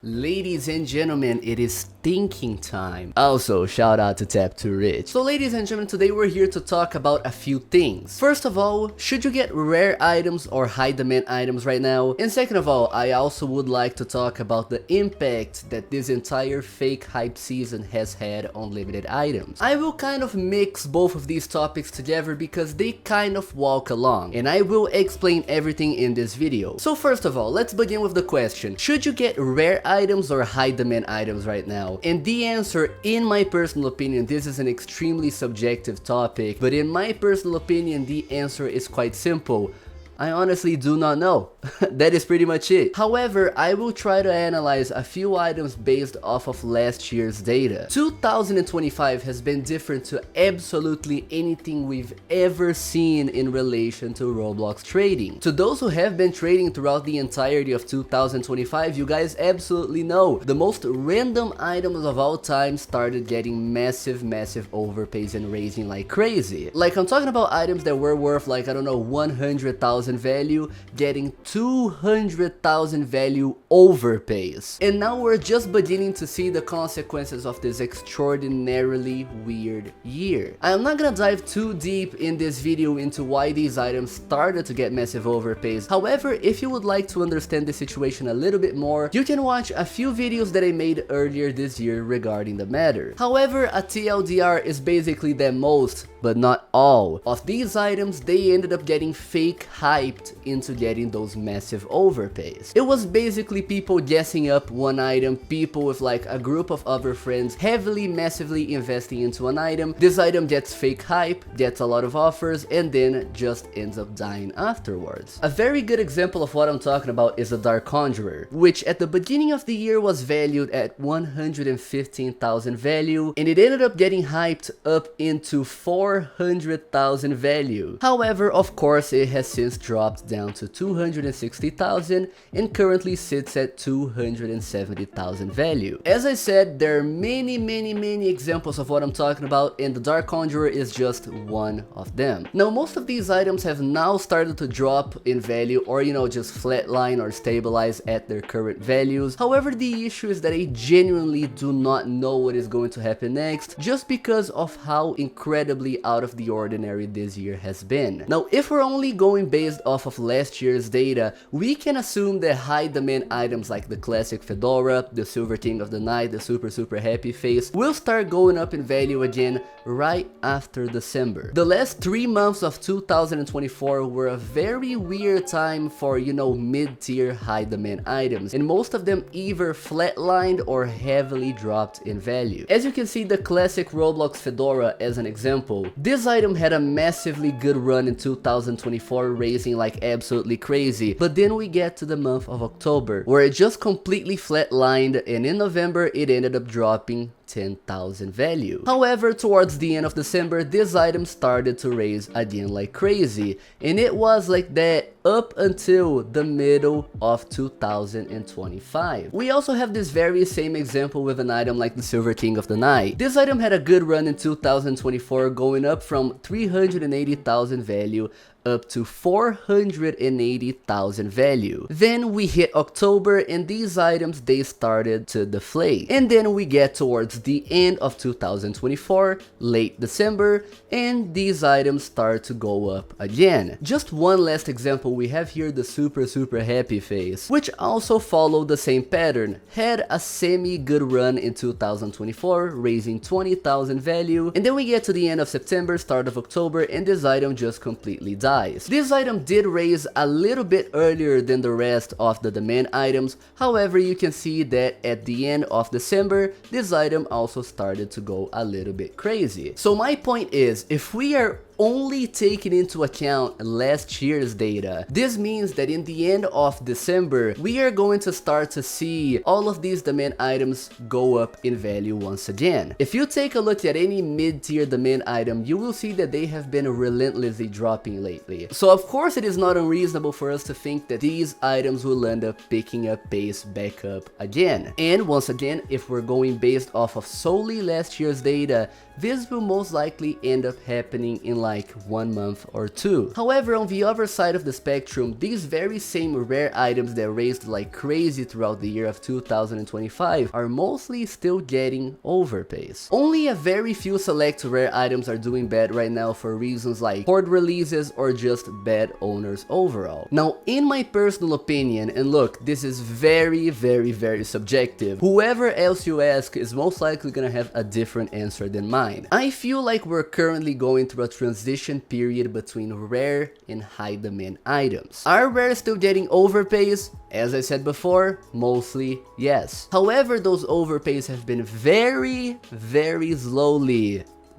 Ladies and gentlemen, it is thinking time. Also, shout out to Tap to Rich. So ladies and gentlemen, today we're here to talk about a few things. First of all, should you get rare items or high demand items right now? And second of all, I also would like to talk about the impact that this entire fake hype season has had on limited items. I will kind of mix both of these topics together because they kind of walk along, and I will explain everything in this video. So first of all, let's begin with the question: should you get rare items or high demand items right now? And the answer, in my personal opinion, this is an extremely subjective topic, but in my personal opinion, the answer is quite simple. I honestly do not know. That is pretty much it. However, I will try to analyze a few items based off of last year's data. 2025 has been different to absolutely anything we've ever seen in relation to Roblox trading. To those who have been trading throughout the entirety of 2025, you guys absolutely know the most random items of all time started getting massive overpays and raising like crazy. Like, I'm talking about items that were worth like, I don't know, 100,000 value getting 200,000 value overpays. And now we're just beginning to see the consequences of this extraordinarily weird year. I'm not gonna dive too deep in this video into why these items started to get massive overpays. However, if you would like to understand the situation a little bit more, you can watch a few videos that I made earlier this year regarding the matter. However, a TLDR is basically that most, but not all, of these items, they ended up getting fake hyped into getting those massive overpays. It was basically people guessing up one item, people with like a group of other friends heavily, massively investing into an item. This item gets fake hype, gets a lot of offers, and then just ends up dying afterwards. A very good example of what I'm talking about is the Dark Conjurer, which at the beginning of the year was valued at 115,000 value, and it ended up getting hyped up into 400,000 value. However, of course, it has since dropped down to 260,000 and currently sits at 270,000 value. As I said, there are many examples of what I'm talking about, and the Dark Conjurer is just one of them. Now, most of these items have now started to drop in value, or just flatline or stabilize at their current values. However, the issue is that I genuinely do not know what is going to happen next, just because of how incredibly out of the ordinary this year has been. Now, if we're only going based off of last year's data, we can assume that high demand items like the classic fedora, the silver king of the night, the super happy face will start going up in value again right after December. The last 3 months of 2024 were a very weird time for, mid-tier high demand items, and most of them either flatlined or heavily dropped in value. As you can see, the classic Roblox fedora as an example, this item had a massively good run in 2024, raising like absolutely crazy, but then we get to the month of October where it just completely flatlined, and in November it ended up dropping 10,000 value. However, towards the end of December, this item started to raise again like crazy, and it was like that up until the middle of 2025. We also have this very same example with an item like the Silver King of the Night. This item had a good run in 2024, going up from 380,000 value up to 480,000 value. Then we hit October, and these items, they started to deflate. And then we get towards the end of 2024, late December, and these items start to go up again. Just one last example, we have here the super happy face, which also followed the same pattern, had a semi good run in 2024, raising 20,000 value, and then we get to the end of September, start of October, and this item just completely died. This item did raise a little bit earlier than the rest of the demand items. However, you can see that at the end of December, this item also started to go a little bit crazy. So my point is, if we are only taking into account last year's data, this means that in the end of December, we are going to start to see all of these demand items go up in value once again. If you take a look at any mid-tier demand item, you will see that they have been relentlessly dropping lately. So of course it is not unreasonable for us to think that these items will end up picking up pace back up again. And once again, if we're going based off of solely last year's data, this will most likely end up happening in like 1 month or 2. However, on the other side of the spectrum, these very same rare items that raised like crazy throughout the year of 2025 are mostly still getting overpays. Only a very few select rare items are doing bad right now for reasons like horde releases or just bad owners overall. Now, in my personal opinion, and look, this is very subjective, whoever else you ask is most likely gonna have a different answer than mine. I feel like we're currently going through a transition period between rare and high demand items. Are rare still getting overpays? As I said before, mostly yes. However, those overpays have been very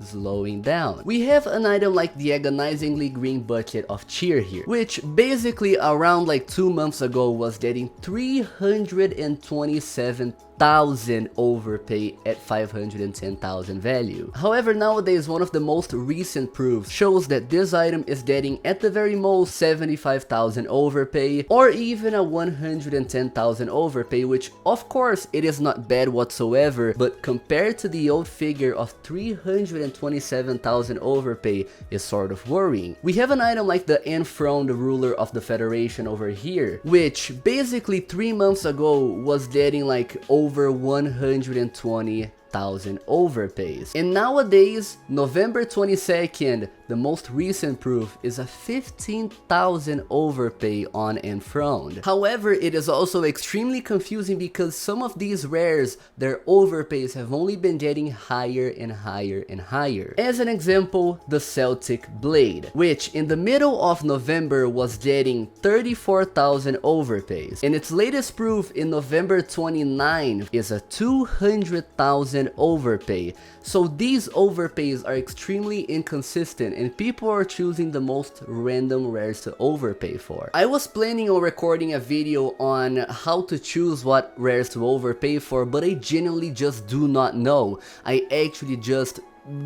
slowing down. We have an item like the agonizingly green bucket of cheer here, which basically around like 2 months ago was getting 327,000 overpay at 510,000 value. However, nowadays one of the most recent proofs shows that this item is getting at the very most 75,000 overpay or even a 110,000 overpay, which of course it is not bad whatsoever, but compared to the old figure of 327,000 overpay is sort of worrying. We have an item like the enthroned ruler of the Federation over here, which basically 3 months ago was getting like over 120,000 overpays. And nowadays, November 22nd, the most recent proof is a 15,000 overpay on enthroned. However, it is also extremely confusing because some of these rares, their overpays have only been getting higher and higher and higher. As an example, the Celtic Blade, which in the middle of November was getting 34,000 overpays, and its latest proof in November 29 is a 200,000 overpay. So these overpays are extremely inconsistent and people are choosing the most random rares to overpay for. I was planning on recording a video on how to choose what rares to overpay for, but I genuinely just do not know. I actually just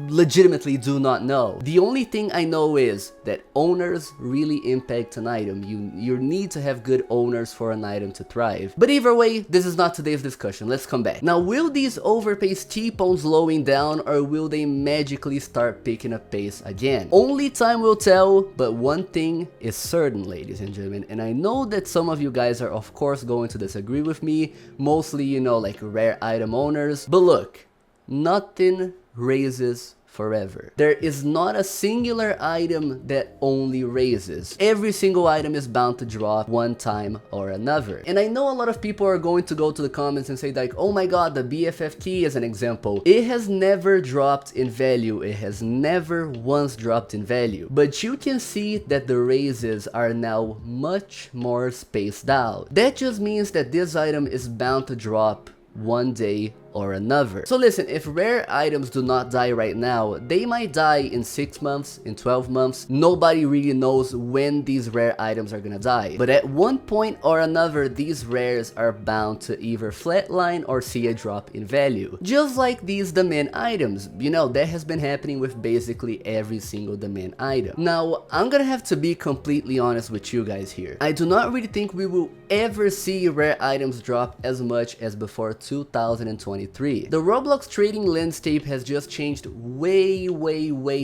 legitimately do not know. The only thing I know is that owners really impact an item. You need to have good owners for an item to thrive. But either way, this is not today's discussion. Let's come back. Now, will these overpays keep on slowing down or will they magically start picking up pace again? Only time will tell, but one thing is certain, ladies and gentlemen, and I know that some of you guys are of course going to disagree with me, mostly, you know, like rare item owners, but look, nothing raises forever. There is not a singular item that only raises. Every single item is bound to drop one time or another. And I know a lot of people are going to go to the comments and say like, oh my god, the BFF key is an example. It has never dropped in value. It has never once dropped in value. But you can see that the raises are now much more spaced out. That just means that this item is bound to drop one day or another. So listen, if rare items do not die right now, they might die in 6 months, in 12 months. Nobody really knows when these rare items are gonna die. But at one point or another, these rares are bound to either flatline or see a drop in value. Just like these demand items. You know, that has been happening with basically every single demand item. Now, I'm gonna have to be completely honest with you guys here. I do not really think we will ever see rare items drop as much as before 2023. The Roblox trading landscape has just changed way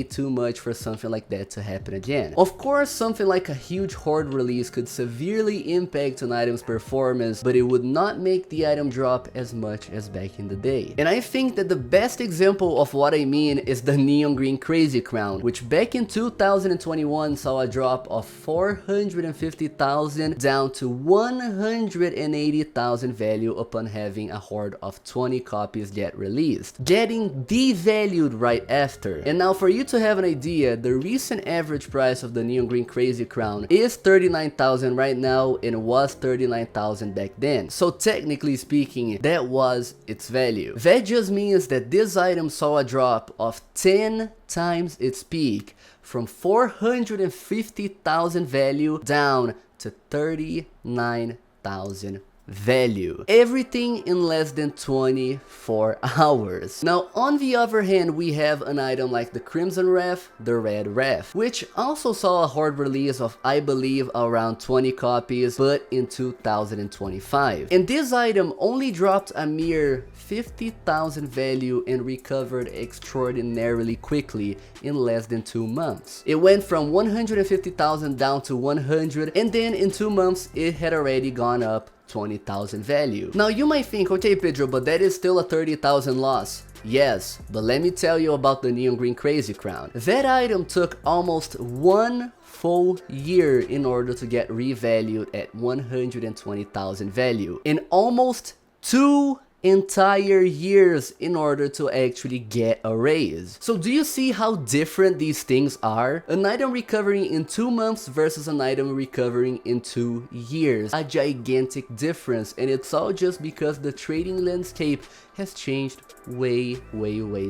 too much for something like that to happen again. Of course, something like a huge horde release could severely impact an item's performance, but it would not make the item drop as much as back in the day. And I think that the best example of what I mean is the neon green crazy crown, which back in 2021 saw a drop of 450,000 down to 180,000 value upon having a horde of 20 copies get released, getting devalued right after. And now for you to have an idea, the recent average price of the neon green crazy crown is 39,000 right now and was 39,000 back then. So technically speaking, that was its value. That just means that this item saw a drop of 10 times its peak, from 450,000 value down to 39,000 value. Everything in less than 24 hours. Now, on the other hand, we have an item like the Crimson Ref, the Red Ref, which also saw a hard release of, I believe, around 20 copies, but in 2025. And this item only dropped a mere 50,000 value and recovered extraordinarily quickly in less than 2 months. It went from 150,000 down to 100, and then in 2 months it had already gone up 20,000 value. Now you might think, okay Pedro, but that is still a 30,000 loss. Yes, but let me tell you about the Neon Green Crazy Crown. That item took almost 1 full year in order to get revalued at 120,000 value, and almost 2 entire years in order to actually get a raise. So do you see how different these things are? An item recovering in 2 months versus an item recovering in 2 years. A gigantic difference, and it's all just because the trading landscape has changed way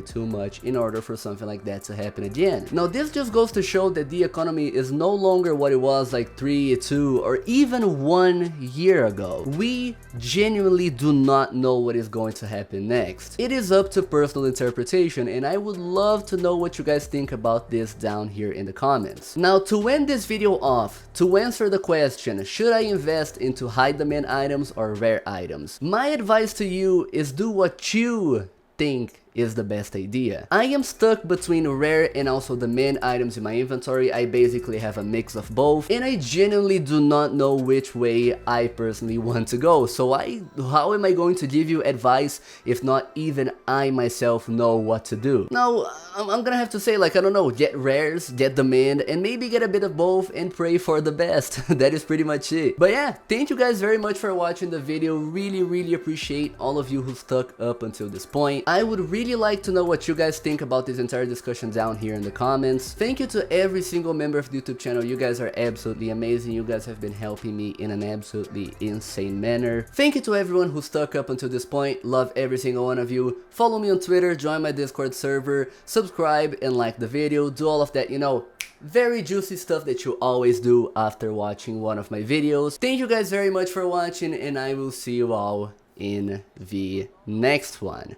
too much in order for something like that to happen again. Now this just goes to show that the economy is no longer what it was like 3, 2, or even 1 year ago. We genuinely do not know what is going to happen next. It is up to personal interpretation, and I would love to know what you guys think about this down here in the comments. Now to end this video off, to answer the question, should I invest into high demand items or rare items? My advice to you is do what you think is the best idea. I am stuck between rare and also demand items in my inventory. I basically have a mix of both, and I genuinely do not know which way I personally want to go. So how am I going to give you advice if not even I myself know what to do? Now, I'm gonna have to say, like, I don't know, get rares, get demand, and maybe get a bit of both and pray for the best. That is pretty much it. But yeah, thank you guys very much for watching the video. Really appreciate all of you who stuck up until this point. I would really like to know what you guys think about this entire discussion down here in the comments. Thank you to every single member of the YouTube channel. You guys are absolutely amazing. You guys have been helping me in an absolutely insane manner. Thank you to everyone who stuck up until this point. Love every single one of you. Follow me on Twitter, join my Discord server, subscribe and like the video. Do all of that, you know, very juicy stuff that you always do after watching one of my videos. Thank you guys very much for watching, and I will see you all in the next one.